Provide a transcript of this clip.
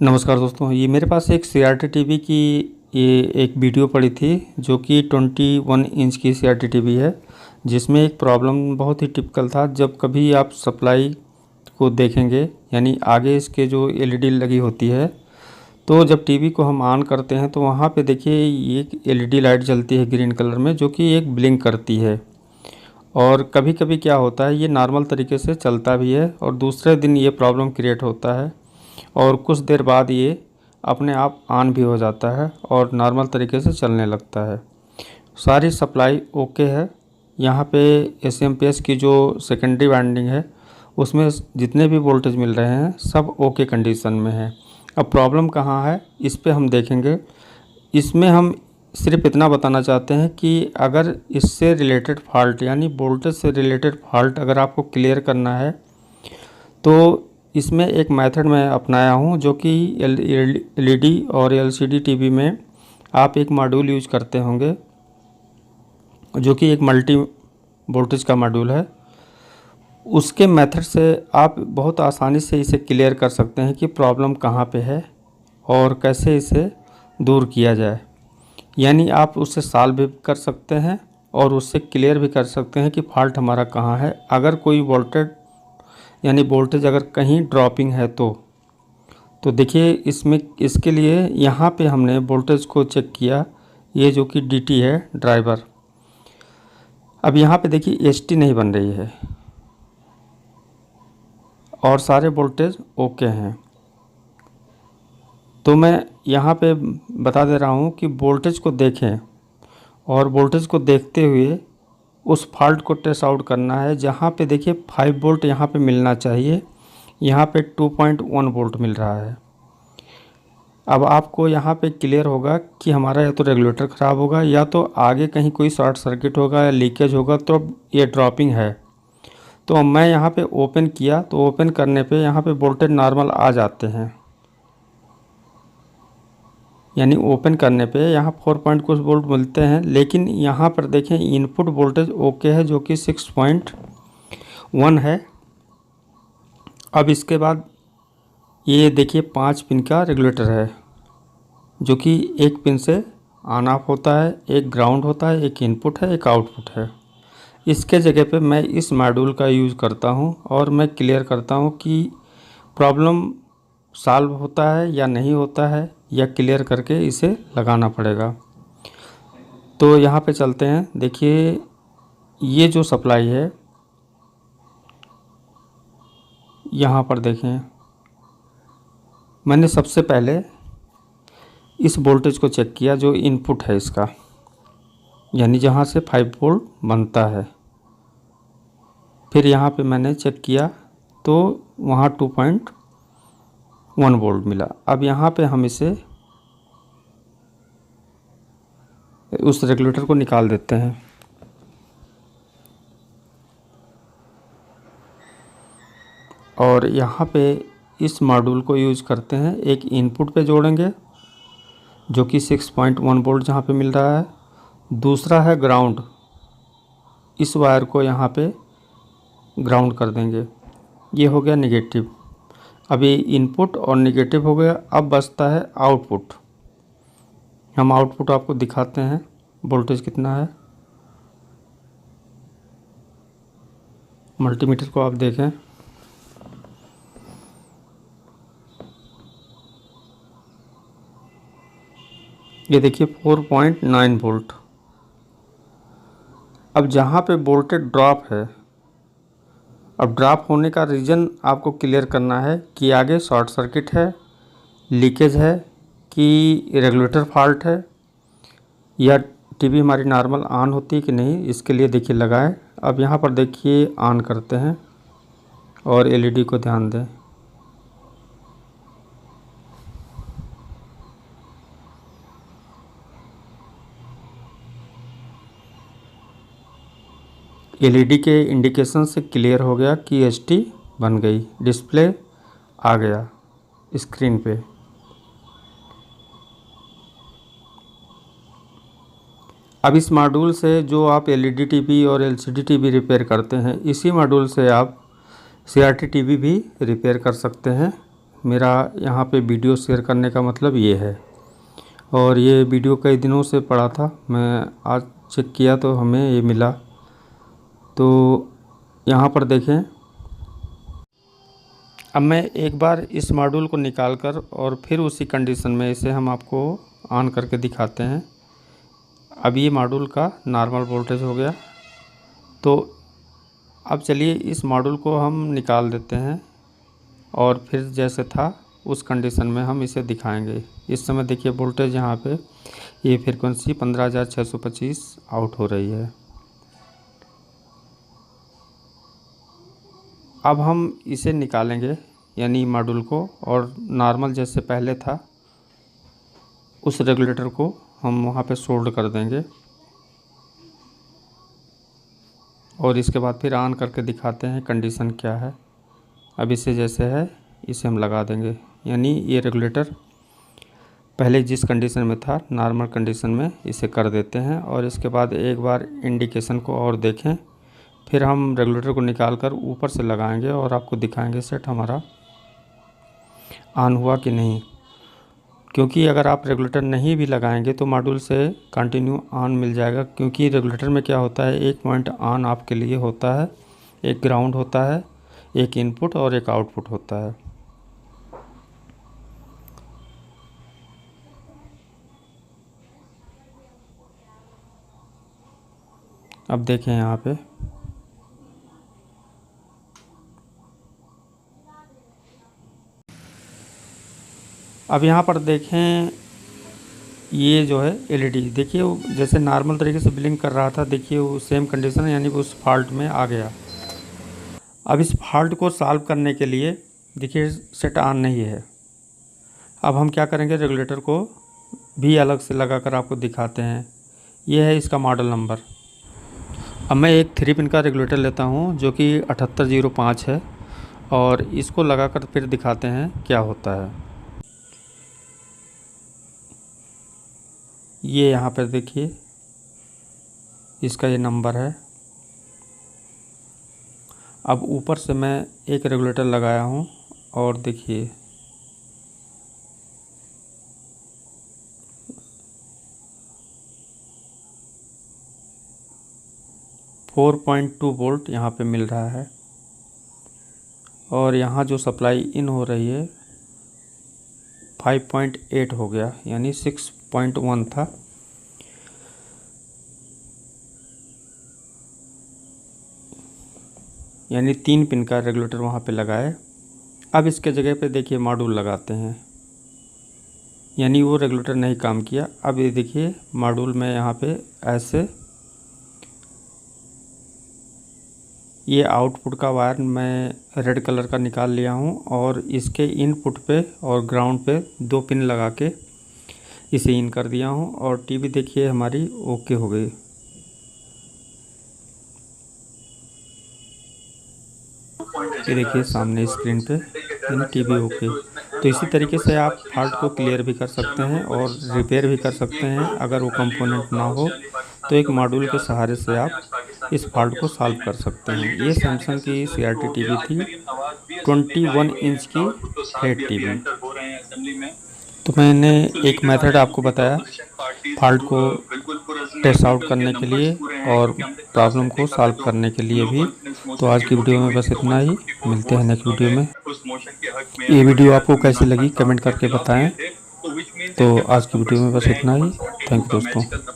नमस्कार दोस्तों, ये मेरे पास एक CRT टीवी की ये एक वीडियो पड़ी थी जो कि 21 इंच की CRT टीवी है, जिसमें एक प्रॉब्लम बहुत ही टिपिकल था। जब कभी आप सप्लाई को देखेंगे, यानी आगे इसके जो LED लगी होती है, तो जब टीवी को हम ऑन करते हैं तो वहाँ पे देखिए एक LED लाइट जलती है ग्रीन कलर में, जो कि एक ब्लिंक करती है। और कभी कभी क्या होता है, ये नॉर्मल तरीके से चलता भी है और दूसरे दिन ये प्रॉब्लम क्रिएट होता है और कुछ देर बाद ये अपने आप ऑन भी हो जाता है और नॉर्मल तरीके से चलने लगता है। सारी सप्लाई ओके है। यहाँ पे SMPS की जो सेकेंडरी वाइंडिंग है, उसमें जितने भी वोल्टेज मिल रहे हैं सब ओके कंडीशन में है। अब प्रॉब्लम कहाँ है, इस पे हम देखेंगे। इसमें हम सिर्फ इतना बताना चाहते हैं कि अगर इससे रिलेटेड फॉल्ट, यानी वोल्टेज से रिलेटेड फॉल्ट अगर आपको क्लियर करना है, तो इसमें एक मेथड मैं अपनाया हूँ, जो कि LED और LCD टीवी में आप एक मॉड्यूल यूज करते होंगे, जो कि एक मल्टी वोल्टेज का मॉड्यूल है। उसके मेथड से आप बहुत आसानी से इसे क्लियर कर सकते हैं कि प्रॉब्लम कहाँ पे है और कैसे इसे दूर किया जाए। यानी आप उससे सॉल्व भी कर सकते हैं और उससे क्लियर भी कर सकते हैं कि फॉल्ट हमारा कहाँ है। अगर कोई वोल्टेज अगर कहीं ड्रॉपिंग है तो देखिए इसमें इसके लिए यहाँ पे हमने वोल्टेज को चेक किया, ये जो कि DT है ड्राइवर। अब यहाँ पे देखिए ST नहीं बन रही है और सारे वोल्टेज ओके हैं। तो मैं यहाँ पे बता दे रहा हूँ कि वोल्टेज को देखें और वोल्टेज को देखते हुए उस फॉल्ट को टेस्ट आउट करना है। जहाँ पे देखिए 5 वोल्ट यहाँ पे मिलना चाहिए, यहाँ पे 2.1 वोल्ट मिल रहा है। अब आपको यहाँ पे क्लियर होगा कि हमारा या तो रेगुलेटर ख़राब होगा, या तो आगे कहीं कोई शॉर्ट सर्किट होगा या लीकेज होगा, तो ये ड्रॉपिंग है। तो मैं यहाँ पे ओपन किया, तो ओपन करने पे यहाँ पे वोल्टेज नॉर्मल आ जाते हैं। यानी ओपन करने पे यहाँ 4 पॉइंट कुछ वोल्ट मिलते हैं, लेकिन यहाँ पर देखें इनपुट वोल्टेज ओके है, जो कि 6.1 है। अब इसके बाद ये देखिए 5 पिन का रेगुलेटर है, जो कि एक पिन से ऑन ऑफ होता है, एक ग्राउंड होता है, एक इनपुट है, एक आउटपुट है। इसके जगह पे मैं इस मॉड्यूल का यूज़ करता हूँ और मैं क्लियर करता हूँ कि प्रॉब्लम सॉल्व होता है या नहीं होता है, या क्लियर करके इसे लगाना पड़ेगा। तो यहाँ पे चलते हैं। देखिए ये जो सप्लाई है, यहाँ पर देखें मैंने सबसे पहले इस वोल्टेज को चेक किया जो इनपुट है इसका, यानी जहाँ से 5 वोल्ट बनता है। फिर यहाँ पे मैंने चेक किया तो वहाँ 2.1 वोल्ट मिला। अब यहाँ पे हम इसे उस रेगुलेटर को निकाल देते हैं और यहाँ पे इस मॉड्यूल को यूज़ करते हैं। एक इनपुट पे जोड़ेंगे जो कि 6.1 वोल्ट जहाँ पे मिल रहा है, दूसरा है ग्राउंड। इस वायर को यहाँ पे ग्राउंड कर देंगे। ये हो गया नेगेटिव। अभी इनपुट और नेगेटिव हो गया। अब बचता है आउटपुट। हम आउटपुट आपको दिखाते हैं वोल्टेज कितना है। मल्टीमीटर को आप देखें, ये देखिए 4.9 वोल्ट। अब जहाँ पे वोल्टेज ड्रॉप है, अब ड्रॉप होने का रीज़न आपको क्लियर करना है कि आगे शॉर्ट सर्किट है, लीकेज है, कि रेगुलेटर फॉल्ट है, या टीवी हमारी नॉर्मल ऑन होती है कि नहीं। इसके लिए देखिए लगाएं। अब यहाँ पर देखिए ऑन करते हैं और LED को ध्यान दें। LED के इंडिकेशन से क्लियर हो गया कि ST बन गई, डिस्प्ले आ गया स्क्रीन पे। अब इस मॉड्यूल से जो आप LED टीवी और LCD टीवी रिपेयर करते हैं, इसी मॉड्यूल से आप CRT टीवी भी रिपेयर कर सकते हैं मेरा यहाँ पे वीडियो शेयर करने का मतलब ये है। और ये वीडियो कई दिनों से पड़ा था, मैं आज चेक किया तो हमें ये मिला। तो यहाँ पर देखें, अब मैं एक बार इस मॉड्यूल को निकाल कर और फिर उसी कंडीशन में इसे हम आपको ऑन करके दिखाते हैं। अब ये मॉड्यूल का नॉर्मल वोल्टेज हो गया। तो अब चलिए इस मॉड्यूल को हम निकाल देते हैं और फिर जैसे था उस कंडीशन में हम इसे दिखाएंगे। इस समय देखिए वोल्टेज यहाँ पे ये फ्रीक्वेंसी 15,625 आउट हो रही है। अब हम इसे निकालेंगे यानी मॉड्यूल को, और नॉर्मल जैसे पहले था उस रेगुलेटर को हम वहाँ पे सोल्ड कर देंगे और इसके बाद फिर ऑन करके दिखाते हैं कंडीशन क्या है। अब इसे जैसे है इसे हम लगा देंगे, यानी ये रेगुलेटर पहले जिस कंडीशन में था नॉर्मल कंडीशन में इसे कर देते हैं। और इसके बाद एक बार इंडिकेशन को और देखें, फिर हम रेगुलेटर को निकाल कर ऊपर से लगाएंगे और आपको दिखाएंगे सेट हमारा ऑन हुआ कि नहीं। क्योंकि अगर आप रेगुलेटर नहीं भी लगाएंगे तो मॉड्यूल से कंटिन्यू ऑन मिल जाएगा, क्योंकि रेगुलेटर में क्या होता है, एक पॉइंट ऑन आपके लिए होता है, एक ग्राउंड होता है, एक इनपुट और एक आउटपुट होता है। अब देखें यहाँ पे अब यहाँ पर देखें ये जो है एलईडी देखिए वो जैसे नॉर्मल तरीके से ब्लिंक कर रहा था, देखिए वो सेम कंडीशन यानी कि उस फॉल्ट में आ गया। अब इस फॉल्ट को सॉल्व करने के लिए देखिए सेट ऑन नहीं है। अब हम क्या करेंगे, रेगुलेटर को भी अलग से लगा कर आपको दिखाते हैं। ये है इसका मॉडल नंबर। अब मैं एक 3 पिन का रेगुलेटर लेता हूँ जो कि 7805 है और इसको लगा कर फिर दिखाते हैं क्या होता है। ये यहाँ पर देखिए इसका ये नंबर है। अब ऊपर से मैं एक रेगुलेटर लगाया हूँ और देखिए .2 वोल्ट यहाँ पे मिल रहा है और यहाँ जो सप्लाई इन हो रही है 5.8 हो गया, यानी 6.1 था। यानी 3 पिन का रेगुलेटर वहाँ पे लगाए। अब इसके जगह पे देखिए मॉड्यूल लगाते हैं, यानी वो रेगुलेटर नहीं काम किया। अब ये देखिए मॉड्यूल में यहाँ पे ऐसे ये आउटपुट का वायर मैं रेड कलर का निकाल लिया हूँ और इसके इनपुट पे और ग्राउंड पे 2 पिन लगा के इसे इन कर दिया हूँ और टीवी देखिए हमारी ओके हो गई। ये देखिए सामने स्क्रीन पे यानी टीवी ओके। तो इसी तरीके से आप फॉल्ट को क्लियर भी कर सकते हैं और रिपेयर भी कर सकते हैं। अगर वो कंपोनेंट ना हो तो एक मॉड्यूल के सहारे से आप इस फॉल्ट को सॉल्व कर सकते हैं। ये सैमसंग की CRT टीवी थी, 21 इंच की फ्लैट टीवी। तो मैंने एक मेथड आपको बताया फॉल्ट को टेस्ट आउट करने के लिए और प्रॉब्लम को सॉल्व करने के लिए भी। तो आज की वीडियो में बस इतना ही, मिलते हैं नेक्स्ट वीडियो में। ये वीडियो आपको कैसी लगी कमेंट करके बताएं। तो आज की वीडियो में बस इतना ही। थैंक यू दोस्तों।